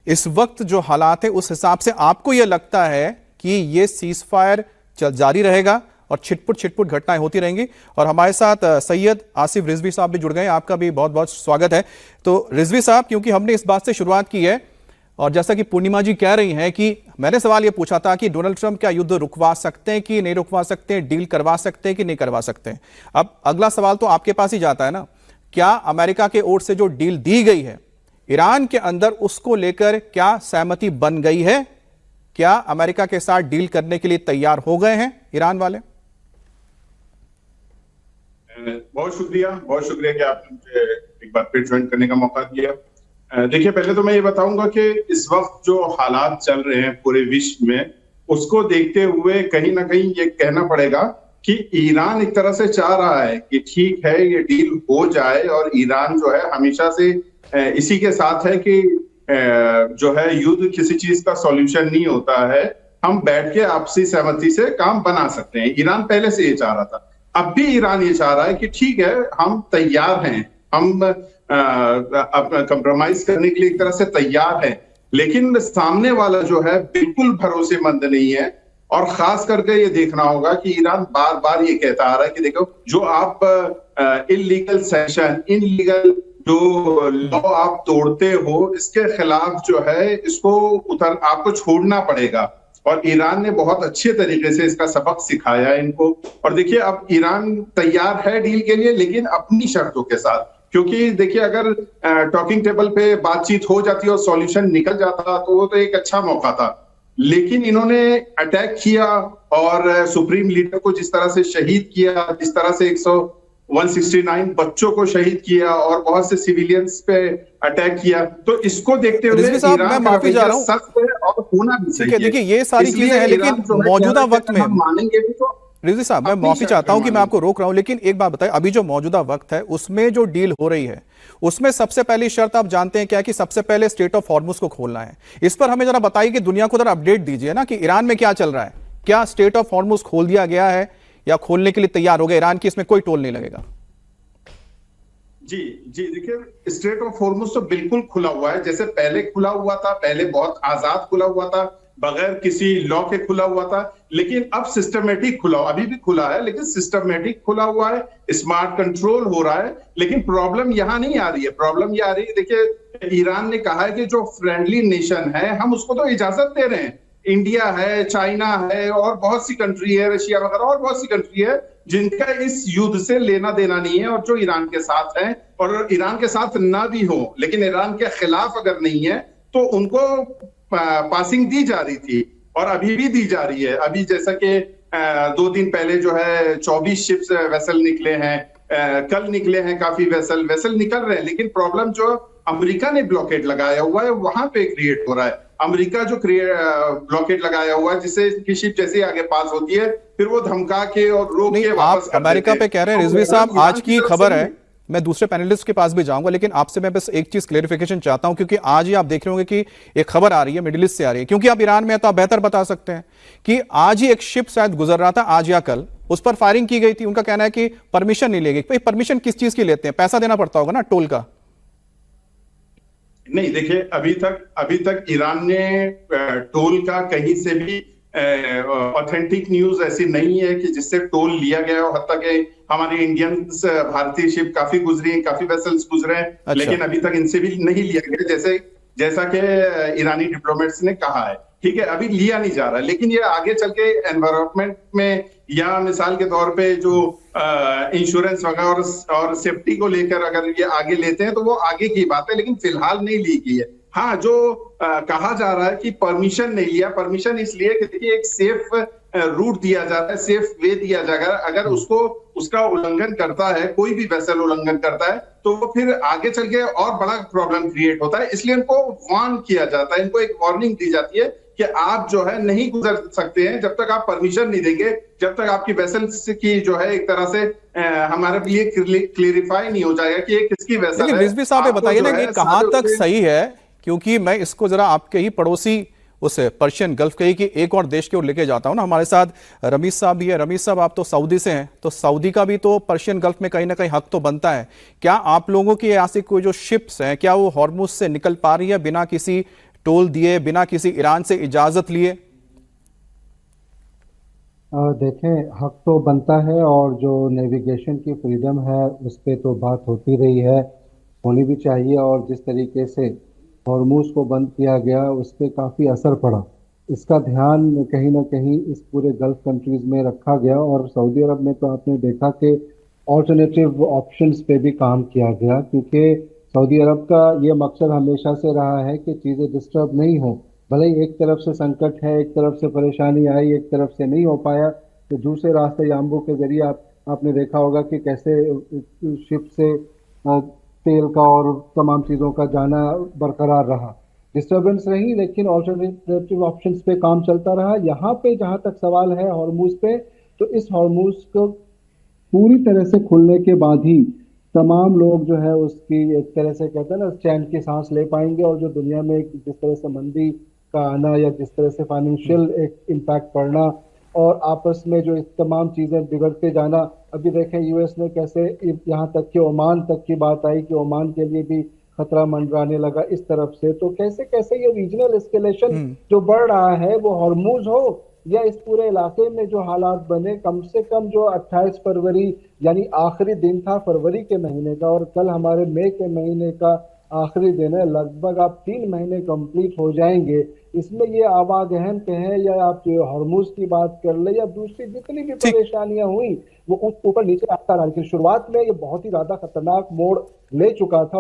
इस वक्त जो हालात है उस हिसाब से आपको यह लगता है कि ये सीज फायर जारी रहेगा और छिटपुट घटनाएं होती रहेंगी? और हमारे साथ सैयद आसिफ रिजवी साहब भी जुड़ गए हैं, आपका भी बहुत बहुत स्वागत है। तो रिजवी साहब, क्योंकि हमने इस बात से शुरुआत की है और जैसा कि पूर्णिमा जी कह रही हैं कि मैंने सवाल यह पूछा था कि डोनाल्ड ट्रंप क्या युद्ध रुकवा सकते हैं कि नहीं रुकवा सकते, डील करवा सकते हैं कि नहीं करवा सकते हैं। अब अगला सवाल तो आपके पास ही जाता है ना, क्या अमेरिका के ओर से जो डील दी गई है ईरान के अंदर, उसको लेकर क्या सहमति बन गई है? क्या अमेरिका के साथ डील करने के लिए तैयार हो गए हैं ईरान वाले? बहुत शुक्रिया कि आपने मुझे एक बार फिर ज्वाइन करने का मौका दिया। देखिए, पहले तो मैं ये बताऊंगा कि इस वक्त जो हालात चल रहे हैं पूरे विश्व में, उसको देखते हुए कहीं ना कहीं ये कहना पड़ेगा कि ईरान एक तरह से चाह रहा है कि ठीक है, ये डील हो जाए। और ईरान जो है हमेशा से इसी के साथ है कि जो है युद्ध किसी चीज का सॉल्यूशन नहीं होता है, हम बैठ के आपसी सहमति से काम बना सकते हैं। ईरान पहले से ये चाह रहा था, अब भी ईरान ये चाह रहा है कि ठीक है, हम तैयार हैं, हम कंप्रोमाइज करने के लिए एक तरह से तैयार हैं, लेकिन सामने वाला जो है बिल्कुल भरोसेमंद नहीं है। और खास करके ये देखना होगा कि ईरान बार बार ये कहता आ रहा है कि देखो, जो आप इलीगल सैंक्शन, इलीगल जो लॉ आप तोड़ते हो, इसके खिलाफ जो है इसको आपको छोड़ना पड़ेगा। और ईरान ने बहुत अच्छे तरीके से इसका सबक सिखाया है इनको। और देखिए, अब ईरान तैयार है डील के लिए, लेकिन अपनी शर्तों के साथ। क्योंकि देखिए, अगर टॉकिंग टेबल पे बातचीत हो जाती और सॉल्यूशन निकल जाता तो वो तो एक अच्छा मौका था, लेकिन इन्होंने अटैक किया और सुप्रीम लीडर को जिस तरह से शहीद किया, जिस तरह से 169 बच्चों को शहीद किया और बहुत से सिविलियंस पे अटैक किया, तो इसको देखते हुए मैं माफी चाह रहा हूं, सख्त है और होना भी चाहिए। देखिए, ये सारी चीजें हैं, लेकिन मौजूदा वक्त में मानेंगे भी तो। रिजवी साहब, मैं माफी चाहता हूं कि मैं आपको रोक रहा हूं, लेकिन एक बात बताएं, अभी जो मौजूदा वक्त है उसमें जो डील हो रही है उसमें सबसे पहली शर्त आप जानते हैं क्या, कि सबसे पहले स्ट्रेट ऑफ हॉर्मुज को खोलना है। इस पर हमें जरा बताइए कि दुनिया को जरा अपडेट दीजिए ना कि ईरान में क्या चल रहा है। क्या स्ट्रेट ऑफ हॉर्मुज खोल दिया गया है या खोलने के लिए तैयार हो गया ईरान की? इसमें कोई टोल नहीं लगेगा। जी, देखिए, स्ट्रेट ऑफ हॉर्मुज तो बिल्कुल खुला हुआ है, जैसे पहले खुला हुआ था, पहले बहुत आजाद खुला हुआ था, बगैर किसी लॉ के खुला हुआ था, लेकिन अब सिस्टमेटिक खुला, अभी भी खुला है लेकिन सिस्टमेटिक खुला हुआ है, स्मार्ट कंट्रोल हो रहा है। लेकिन प्रॉब्लम यहां नहीं आ रही है, प्रॉब्लम ये आ रही है, देखिए, ईरान ने कहा है कि जो फ्रेंडली नेशन है हम उसको तो इजाजत दे रहे हैं। इंडिया है, चाइना है और बहुत सी कंट्री है, रशिया वगैरह और बहुत सी कंट्री है जिनका इस युद्ध से लेना देना नहीं है और जो ईरान के साथ है, और ईरान के साथ ना भी हो लेकिन ईरान के खिलाफ अगर नहीं है तो उनको पासिंग दी जा रही थी और अभी भी दी जा रही है। अभी जैसा कि 2 दिन पहले जो है 24 शिप्स वेसल निकले हैं, कल निकले हैं काफी वेसल निकल रहे हैं, लेकिन प्रॉब्लम जो अमेरिका ने ब्लॉकेट लगाया हुआ है वहां पे क्रिएट हो रहा है। अमेरिका जो ब्लॉकेट लगाया हुआ है, जिससे कि शिप जैसे आगे पास होती है फिर वो धमका के और रोक के वापस कर अमेरिका पे कह रहे हैं। रिजवी साहब, आज की खबर है, मैं दूसरे पैनलिस्ट के पास भी जाऊंगा, लेकिन आपसे मैं बस एक चीज क्लेरिफिकेशन चाहता हूं, क्योंकि आज ही आप देख रहे होंगे कि एक खबर आ रही है मिडिल ईस्ट से आ रही है, क्योंकि आप ईरान में है तो आप बेहतर बता सकते हैं कि आज ही एक शिप शायद गुजर रहा था, आज या कल, उस पर फायरिंग की गई थी। उनका कहना है कि परमिशन नहीं लेगी। परमिशन किस चीज की लेते हैं? पैसा देना पड़ता होगा ना, टोल का। नहीं, देखिए, अभी तक ईरान ने टोल का कहीं से भी ऑथेंटिक न्यूज ऐसी नहीं है कि जिससे टोल लिया गया हो। हत्ता के हमारे इंडियंस, भारतीय शिप काफी गुजरी हैं, काफी वेसल्स गुजरे हैं, अच्छा। लेकिन अभी तक इनसे भी नहीं लिया गया, जैसा कि ईरानी डिप्लोमेट्स ने कहा है। ठीक है, अभी लिया नहीं जा रहा, लेकिन ये आगे चल के एनवायरमेंट में या मिसाल के तौर पे जो इंश्योरेंस वगैरह और सेफ्टी को लेकर अगर ये आगे लेते हैं तो वो आगे की बात है, लेकिन फिलहाल नहीं ली गई है। हाँ, जो कहा जा रहा है कि परमिशन नहीं लिया, परमिशन इसलिए कि देखिए, एक सेफ रूट दिया जा रहा है, सेफ वे दिया जाएगा। अगर उसका उल्लंघन करता है, कोई भी वेसल उल्लंघन करता है, तो वो फिर आगे चल के और बड़ा प्रॉब्लम क्रिएट होता है। इसलिए इनको वार्न किया जाता है, इनको एक वार्निंग दी जाती है कि आप जो है नहीं गुजर सकते हैं जब तक आप परमिशन नहीं देंगे, जब तक आपकी वेसल की जो है एक तरह से हमारे लिए क्लियरिफाई नहीं हो जाएगा कि ये किसकी वेसल है। रिजवी साहब, बताइए ना कि कहां तक सही है, क्योंकि मैं इसको जरा आपके ही पड़ोसी उस पर्शियन गल्फ के ही कि एक और देश की ओर लेके जाता हूं ना। हमारे साथ रमीश साहब भी है। रमीश साहब, आप तो सऊदी से हैं, तो सऊदी का भी तो पर्शियन गल्फ में कहीं ना कहीं हक तो बनता है। क्या आप लोगों की यहाँ से कोई जो शिप्स हैं, क्या वो हॉर्मुज से निकल पा रही है बिना किसी टोल दिए बिना किसी ईरान से इजाजत लिए? देखें, हक तो बनता है और जो नेविगेशन की फ्रीडम है उस पर तो बात होती रही है, होनी भी चाहिए। और जिस तरीके से हॉर्मूज को बंद किया गया उस पर काफ़ी असर पड़ा, इसका ध्यान कहीं ना कहीं इस पूरे गल्फ कंट्रीज में रखा गया। और सऊदी अरब में तो आपने देखा कि ऑल्टरनेटिव ऑप्शंस पे भी काम किया गया, क्योंकि सऊदी अरब का ये मकसद हमेशा से रहा है कि चीज़ें डिस्टर्ब नहीं हो। भले ही एक तरफ से संकट है, एक तरफ से परेशानी आई, एक तरफ से नहीं हो पाया, तो दूसरे रास्ते याम्बू के जरिए आपने देखा होगा कि कैसे शिप से तेल का और तमाम चीज़ों का जाना बरकरार रहा। डिस्टर्बेंस रही लेकिन ऑल्टरनेटिव ऑप्शंस पे काम चलता रहा। यहाँ पे जहाँ तक सवाल है हॉर्मूज पे, तो इस हॉर्मूज को पूरी तरह से खुलने के बाद ही तमाम लोग जो है उसकी एक तरह से कहते हैं ना चैन की सांस ले पाएंगे। और जो दुनिया में जिस तरह से मंदी का आना या जिस तरह से फाइनेंशियल एक इम्पैक्ट पड़ना और आपस में जो इस तमाम चीज़ें बिगड़ते जाना, अभी देखें यूएस ने कैसे यहाँ तक कि ओमान तक की बात आई कि ओमान के लिए भी खतरा मंडराने लगा इस तरफ से। तो कैसे कैसे ये रीजनल एस्केलेशन जो बढ़ रहा है, वो हॉर्मूज हो या इस पूरे इलाके में जो हालात बने, कम से कम जो 28 फरवरी यानी आखिरी दिन था फरवरी के महीने का, और कल हमारे मई के महीने का आखिरी दिन है, लगभग आप 3 महीने कंप्लीट हो जाएंगे। इसमें ये आवागहन कहें या आप जो हॉर्मूज की बात कर ले या दूसरी जितनी भी परेशानियां हुई वो ऊपर नीचे आता रहा, लेकिन शुरुआत में ये बहुत ही ज्यादा खतरनाक मोड़ ले चुका था